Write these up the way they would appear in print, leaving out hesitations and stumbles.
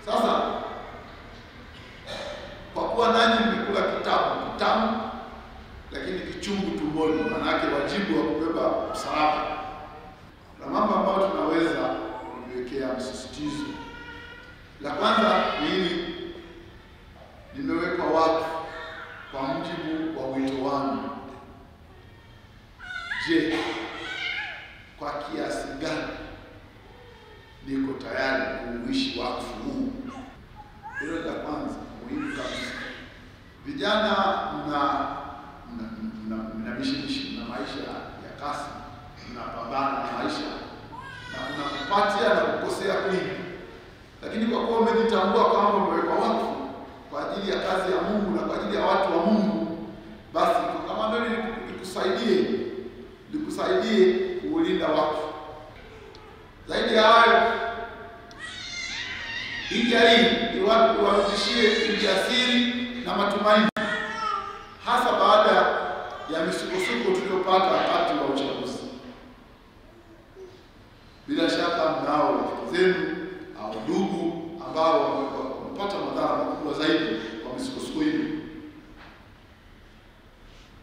Sasa kwa kuwa nanyi mmekula kitabu kitamu lakini kichungu tumboni, maana yake wajibu wa kubeba msalaba, na mambo ambayo tunaweza kuwekea msisitizo. La kwanza ni hili: nimewekwa wakfu kwa mujibu wa wito wangu. Je, kwa kiasi gani niko tayari kuishi wakfu huu? Hilo la kwanza muhimu kabisa. Vijana mna mishishi na maisha ya kasi, mnapambana na maisha na mnakupatia na kukosea kwingi, lakini kwa kuwa umejitambua kwamba umewekwa wakfu kwa ajili ya kazi ya Mungu na kwa ajili ya watu wa Mungu, basi kama ndio likusaidie kuulinda wakfu. Zaidi ya hayo, hija hii ni watu warudishie ujasiri na matumaini, hasa baada ya misukosuko tuliyopata wakati wa uchaguzi. Bila shaka mnao rafiki zenu au ndugu ambao wamepata madhara makubwa zaidi kwa misukosuko hii.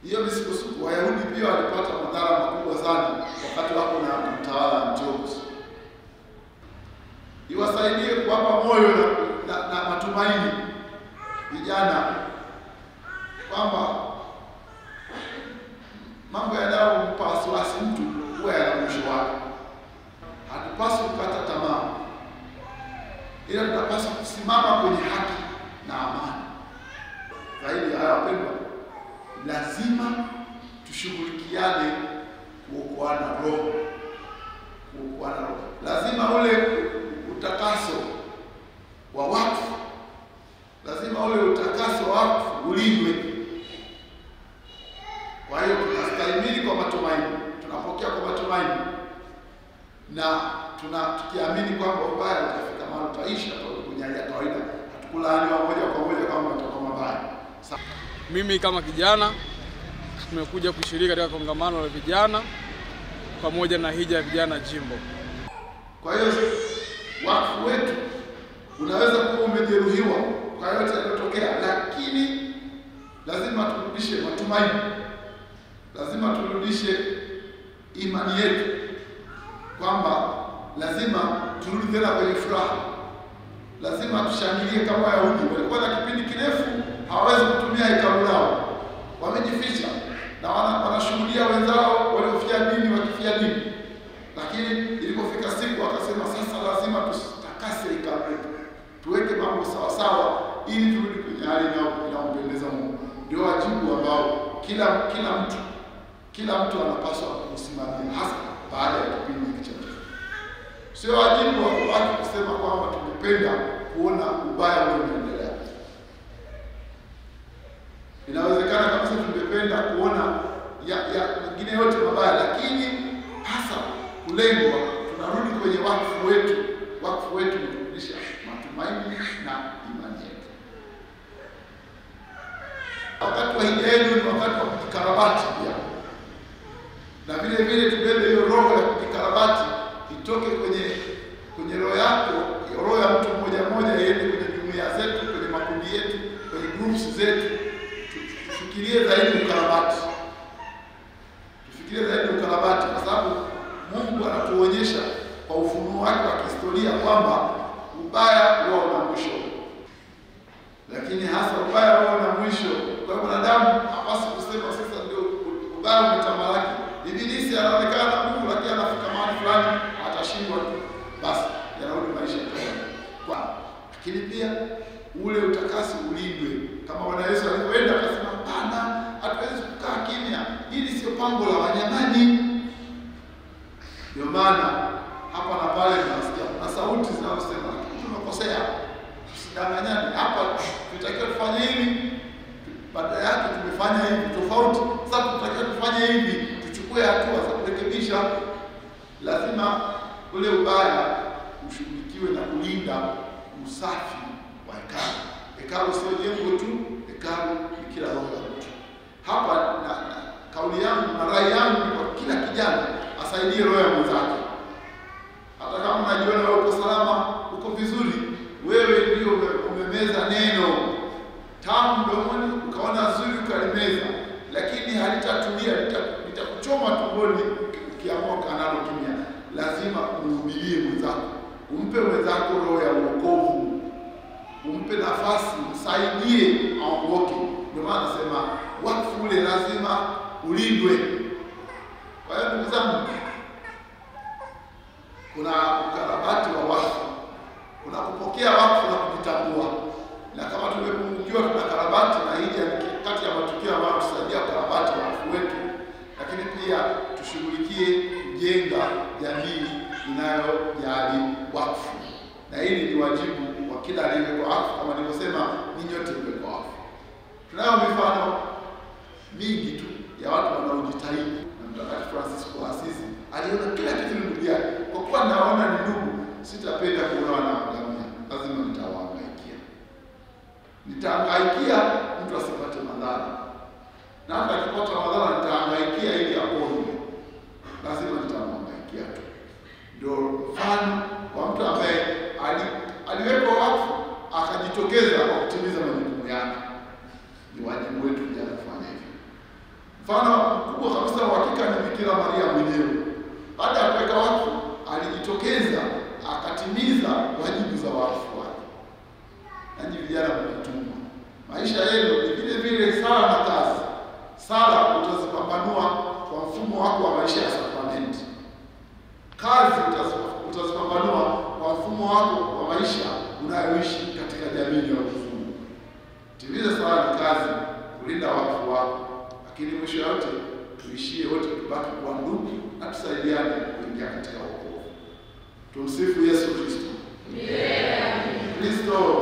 Hiyo misukosuko, Wayahudi pia walipata madhara makubwa sana wakati wako na mtawala Antiochus. Iwasaidie kuwapa moyo na matumaini vijana kwamba mambo yanayompa wasiwasi mtu huwa yana mwisho wake. Hatupaswi kukata tamaa, ila tunapaswa kusimama kwenye haki na amani. Zaidi ya hayo, wapendwa, lazima tushughulikiane kuokoana roho. Lazima ule utakaso wa wakfu, lazima ule utakaso wa wakfu ulindwe. Kwa hiyo tunastahimili kwa matumaini, tunapokea kwa matumaini, na tukiamini kwamba ubaya utafika mahali utaisha kwenye hali ya kawaida. Hatukulaaniwa moja kwa moja kama utakuwa mabaya. Mimi kama kijana nimekuja kushiriki katika kongamano la vijana pamoja na hija ya vijana jimbo. Kwa hiyo wakfu wetu unaweza kuwa umejeruhiwa kwa yote yanayotokea, lakini lazima turudishe matumaini, lazima turudishe imani yetu kwamba lazima turudi tena kwenye furaha. Lazima tushangilie kama Wayahudi. Walikuwa na kipindi kirefu hawawezi kutumia hekalu lao, wamejificha na wanashuhudia wenzao waliofia dini wakifia dini, lakini ilipofika siku akasema, sasa lazima tutakase hekalu letu, tuweke mambo sawa sawa ili turudi kwenye hali inayompendeza Mungu. Ndio wajibu ambao kila mtu anapaswa kusimamia, hasa baada ya kipindi hiki cha kifo. Sio wajibu wa kubaki kusema kwamba tumependa kuona ubaya unaendelea. Inawezekana kabisa tungependa kuona ya mengine yote mabaya, lakini hasa kulengwa tunarudi kwenye wakfu wetu. Wakfu wetu ni kurudisha matumaini na imani yetu. Wakati wa hija yenu ni wakati wa kujikarabati pia, na vile vile tubebe hiyo roho ya kujikarabati itoke kwenye roho yako, roho ya mtu mmoja mmoja, iende kwenye jumuiya zetu, kwenye makundi yetu, kwenye groups zetu. Tufikirie zaidi ukarabati. Tufikirie zaidi ukarabati, kwa sababu Mungu anatuonyesha kwa ufunuo wake wa kihistoria kwamba ubaya huwa una mwisho, lakini hasa ubaya huwa una mwisho. Kwa mwanadamu hapaswi kusema sasa ndio ubaya umetamalaki. Ibilisi anaonekana Mungu, lakini anafika mahali fulani atashindwa tu, basi yanarudi maisha ya kawaida. Lakini pia ule utakasi ulindwe, kama Bwana Yesu alivyoenda akasema, hapana, hatuwezi kukaa kimya, hili sio pango la wanyamani. Ndio maana hapa na pale tunasikia kuna sauti zinazosema tunakosea, tusidanganyane, hapa tunatakiwa tufanye hivi, baada yake tumefanya hivi tofauti, sasa tunatakiwa tufanye hivi, tuchukue hatua za kurekebisha. Lazima ule ubaya ushughulikiwe na kulinda usafi wa hekalu. Hekalu sio jengo tu, hekalu ni kila roho ya mtu. Hapa na kauli yangu na rai yangu ni kwa kila kijana asaidie roho ya mwenzake. Hata kama unajiona uko salama, uko vizuri, wewe ukalimeza neno tamu mdomoni, ukaona zuri ukalimeza, lakini halitatulia, litakuchoma tumboni ukiamua kanalo kimya. Lazima uhubirie mwenzako, umpe mwenzako roho ya wokovu, umpe nafasi, msaidie aongoke. Ndio maana nasema wakfu ule lazima ulindwe. Kwa hiyo ndugu zangu, kuna ukarabati wa wakfu, kuna kupokea wakfu na kujitambua. Na kama tumepungukiwa, tuna karabati, na hija kati ya matukio ambayo tusaidia karabati wakfu wetu, lakini pia tushughulikie kujenga jamii inayojali wakfu. Na hili ni wajibu wa kila aliyewekwa wakfu, kama nilivyosema, ni nyote mmewekwa wakfu. Tunayo mifano mingi tu ya watu wanaojitahidi, na Mtakatifu Francisco wa Assisi aliona kila kitu duniani. Kwa kuwa naona ni ndugu, sitapenda kuona wanaangamia, lazima nitawahangaikia. Nitahangaikia mtu asipate madhara, na hata akipata madhara nitahangaikia ili apone. Lazima nitamhangaikia tu. Ndio mfano wa mtu ambaye aliwekwa wakfu akajitokeza kwa kutimiza majukumu yake. Ni wajibu wetu vijana kufanya hivyo. Mfano mkubwa kabisa wa hakika ni Bikira Maria mwenyewe. Baada ya kuweka wakfu, alijitokeza akatimiza wajibu za wakfu wake. Nanyi vijana mnatuma. Maisha yenu ni vile vile sala na kazi. Sala utazipambanua kwa mfumo wako wa maisha ya sakramenti. Kazi utazipambanua kwa mfumo wako wa maisha unayoishi katika jamii ya uzungu. Timiza sala na kazi, kulinda wakfu wako, lakini mwisho yote tuishie wote tubaki kuwa ndugu na tusaidiane kuingia katika wokovu. Tumsifu Yesu Kristo.